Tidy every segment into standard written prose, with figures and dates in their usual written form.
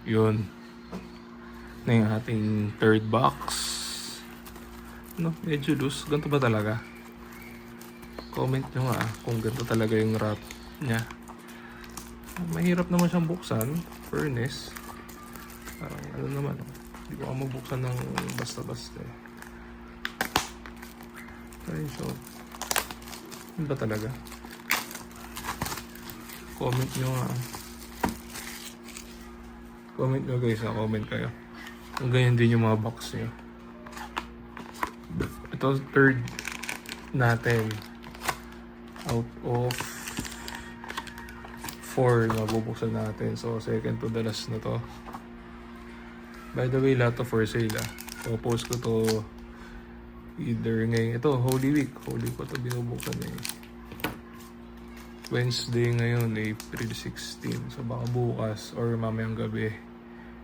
Yun. Na yung ating third box. No, medyo loose. Ganito ba talaga? Comment nyo nga kung ganito talaga yung wrap niya. Mahirap naman siyang buksan. Furnace. Parang ano naman. Hindi ko magbuksan ng basta-basta eh. Ayun, so. Ano ba talaga? Comment nyo nga. Comment nyo guys, comment kayo. Kung ganyan din yung mga box nyo. Ito third natin out of 4 na bubuksan natin. So second to the last na to. By the way, lahat to for sale ah. So post ko to either ngayon. Ito, Holy Week. Holy Week ko to binubuksan eh. Wednesday ngayon, April 16. So baka bukas or mamayang gabi,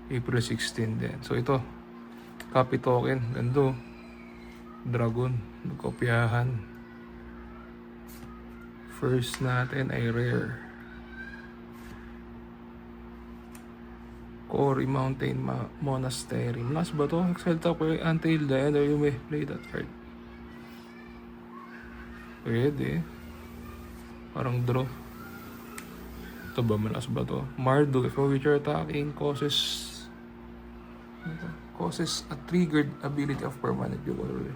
April 16 din. So ito, copy token. Gando. Dragon. Nagkopyahan. First natin ay rare. Cory Mountain Monastery. Mas ba to? Exile top until the end or you may play that card. Pwede. Parang draw. Ito ba? Malas ba to? Mardu. If which you're attacking causes a triggered ability of permanent jewelry.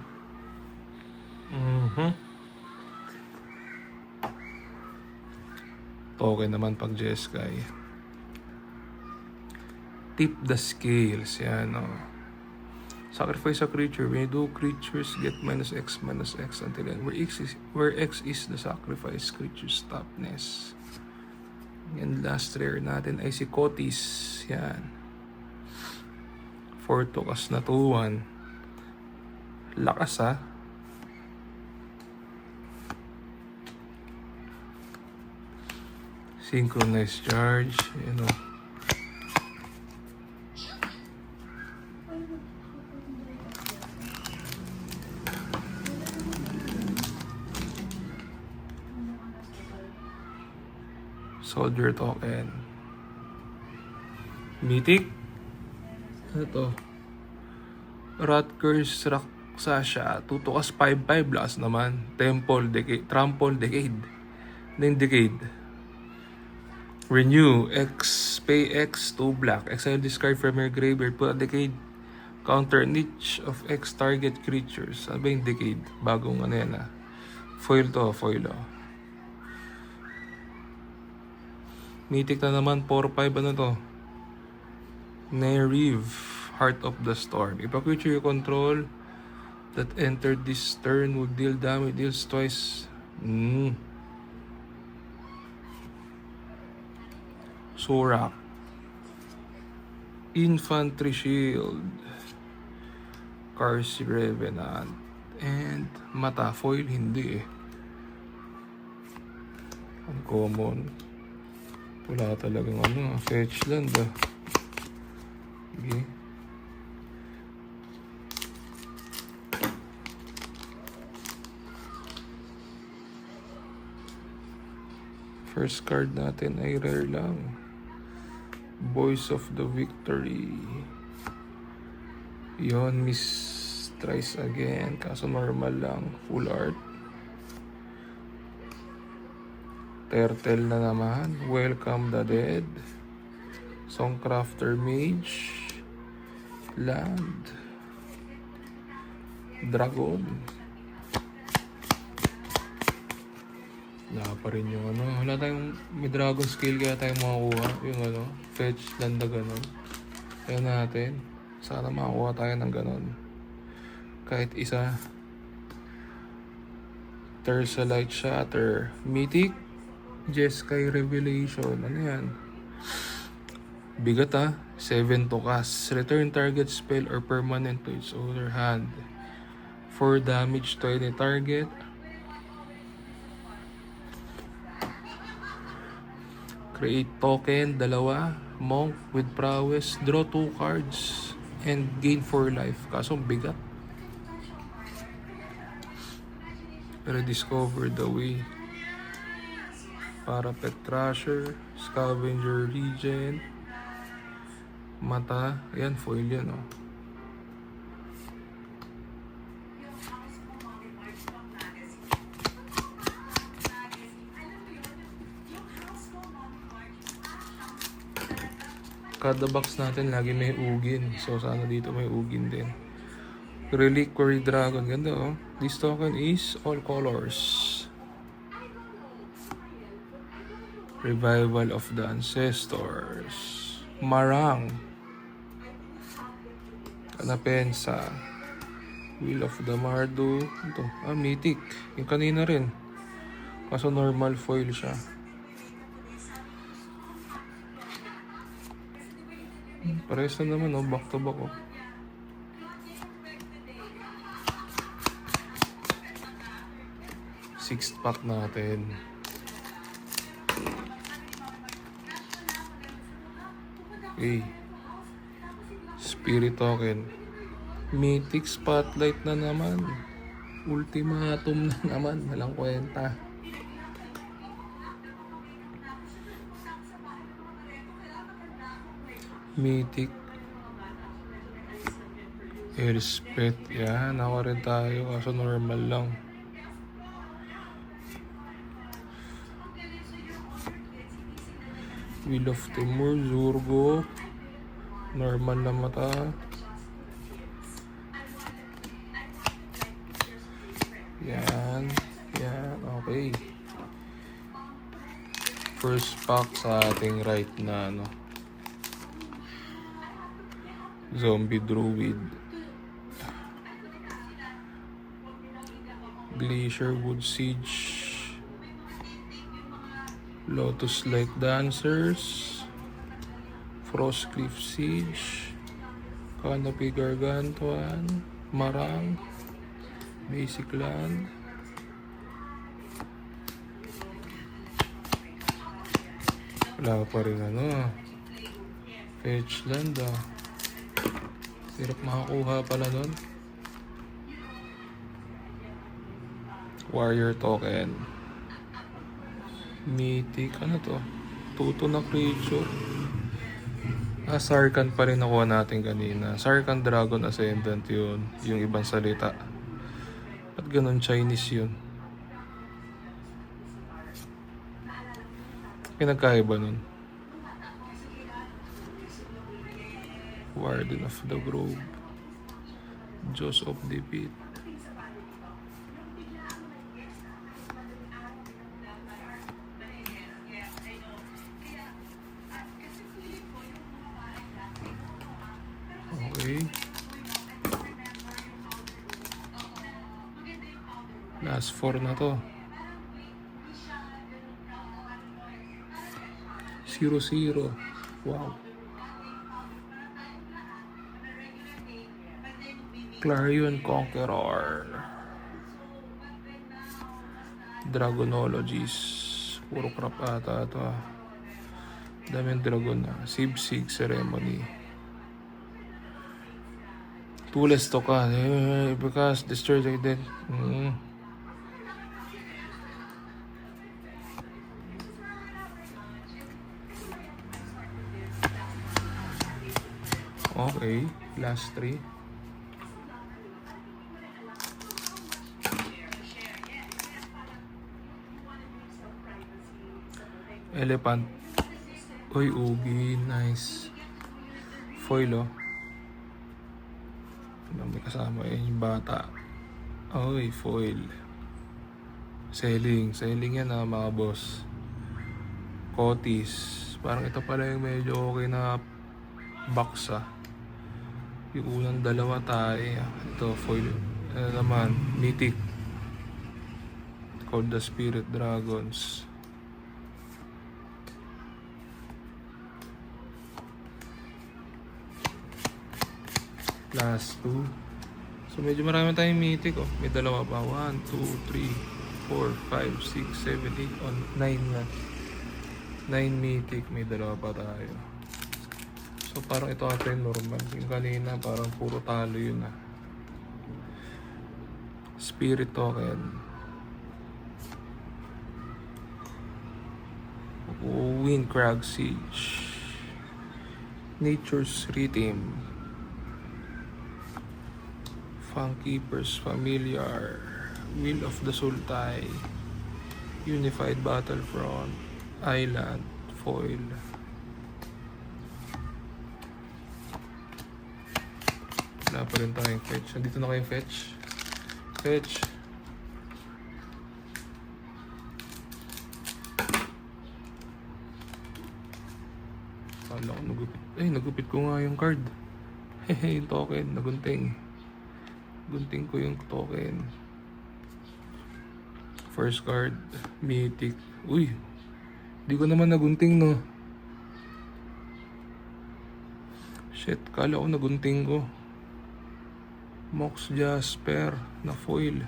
Token naman pag Jeskai. Tip the scales. Yan o. Sacrifice a creature. When you do, creatures get -X until end. Where X is the sacrifice creature's toughness. And last rare natin ay si Kotis. Yan. 4 tokas na 2-1. Lakas ha. Synchronized charge. Yan o. Soldier token. Mythic. Ano to? Rutgers Raksasha. Tutukas 5/5 lakas naman. Trample Decade. Then Decade. Renew. Pay X 2 black. Exile discard from your graveyard. Put a Decade. Counter each of X target creatures. Ano ba yung Decade? Bagong ano yan ah. Foil to. Foil oh. Mythic na naman, 4/5 ano to? Nerev, Heart of the Storm. If a creature you control that entered this turn would deal damage, deals twice. Sorak. Infantry Shield. Karsi Revenant. And Mata Foil, hindi eh. Uncommon. Wala talagang ano, fetch land ah. Okay. First card natin ay rare lang. Voice of the Victory. Yon, Miss Tries Again. Kaso normal lang. Full art. Turtle na naman. Welcome the Dead. Songcrafter Mage. Land. Dragon. Wala pa rin yung ano. Wala tayong may dragon skill kaya tayong makakuha. Yung ano. Fetch land na ganon. Kaya natin. Sana makakuha tayo ng ganon. Kahit isa. Tersalite Shatter. Mythic. Jeskai Revelation. Ano yan? Bigat ha. 7 to cast. Return target spell or permanent to its owner hand. 4 damage to any target. Create token, 2. Monk with prowess. Draw 2 cards. And gain 4 life. Kaso bigat. Rediscover the way. Parapet Thrasher. Scavenger Regent. Mata. Ayan, foil yan, oh. Kada box natin lagi may ugin. So sana dito may ugin din. Reliquary Dragon. Ganda, oh. This token is all colors. Revival of the Ancestors. Marang. Kanapensa. Wheel of the Mardu. Ito. Mythic. Yung kanina rin. Kaso normal foil siya. Parehas na naman, oh. Back to back, oh. Sixth pack natin. Okay. Spirit token. Mythic Spotlight na naman. Ultimatum na naman. Walang kwenta. Mythic Elspeth. Yan. Nakuha rin tayo. Kaso normal lang. Wheel of Timur, Zurgo. Normal na mata. Yan. Yan. Okay. First pack sa ating right na ano. Zombie Druid. Glacier Wood Siege. Lotus Light Dancers. Frostcliff Siege. Canopy Gargantuan. Marang. Basic Land. Wala pa rin ano. Fetch Land, ah. Hirap makakuha pala nun. Warrior Token. Mythic. Ano to? Tuto na creature. Sarkhan pa rin nakuha natin kanina. Sarkhan Dragon Ascendant yun. Yung ibang salita. At ganun Chinese yun. Pinagkaiba nun. Warden of the Grove. Jaws of Defeat. Okay. Last 4 na to. 0-0. Wow. Clarion Conqueror. Dragonologies. Puro crap ata ito, ah. Daming dragon na. Sib-Sig Ceremony. Tools to ka. Because destroy the dead. Okay. Last 3. Elephant. Uy, ugi. Nice. Foil, oh. May kasama yung bata. Uy, foil. Selling. Selling yan, ah, mga boss. Cotis. Parang ito pala yung medyo okay na box, ah. Yung unang dalawa tayo. Ito, foil. Ano naman, Mythic. Called the Spirit Dragons. Last 2. So medyo marami tayong Mythic, oh. May dalawa pa. 1, 2, 3, 4, 5, 6, 7, 8, on 9 na. 9 Mythic. May dalawa pa tayo. So parang ito ata yung normal. Yung kanina parang puro talo yun, ah. Spirit Token. Windcrag Siege. Nature's Rhythm. Funkeepers Familiar. Wheel of the Sultai. Unified Battlefront. Island. Foil. Wala pa rin tayong fetch. Nandito na kayong fetch. Fetch. Kala ko nagupit. Ay, nagupit ko nga yung card. Hehe, yung token. Nagunting. Gunting ko yung token. First card. Mythic. Uy. Di ko naman nagunting, no. Shit, kala ko nagunting ko. Mox Jasper na foil.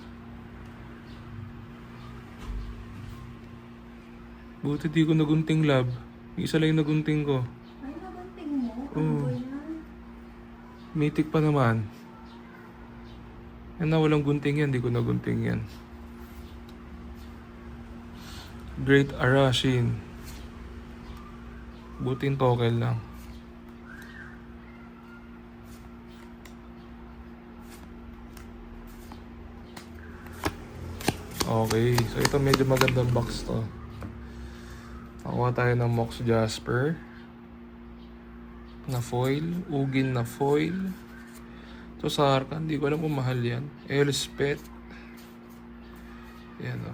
Buti di ko nagunting, lab. Isa lang yung nagunting ko. Ay, nagunting mo? Ano Oo. ba yan? Mythic pa naman. Yan na, walang gunting yan. Di ko nagunting yan. Great Arashin. Buti yung token lang. Okay, so ito medyo magandang box to. Nakuha tayo ng Mox Jasper na foil, Ugin na foil. Ito sa Arcan, hindi ko alam kung mahal yan. Elspeth. Yan o.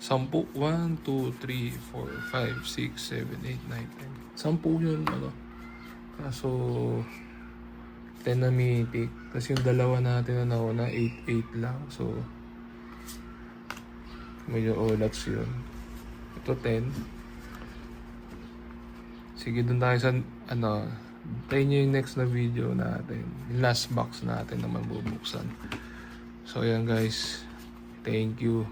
10. 1, 2, 3, 4, 5, 6, 7, 8, 9, 10. 10 yun, ano. Kaso, 10 na mythic. Tapos yung dalawa natin na nauna, 8 lang. So, medyo olats yun. Ito 10. Sige, dun tayo sa, ano, tayo nyo yung next na video natin. Yung last box natin naman bubuksan. So, ayan guys. Thank you.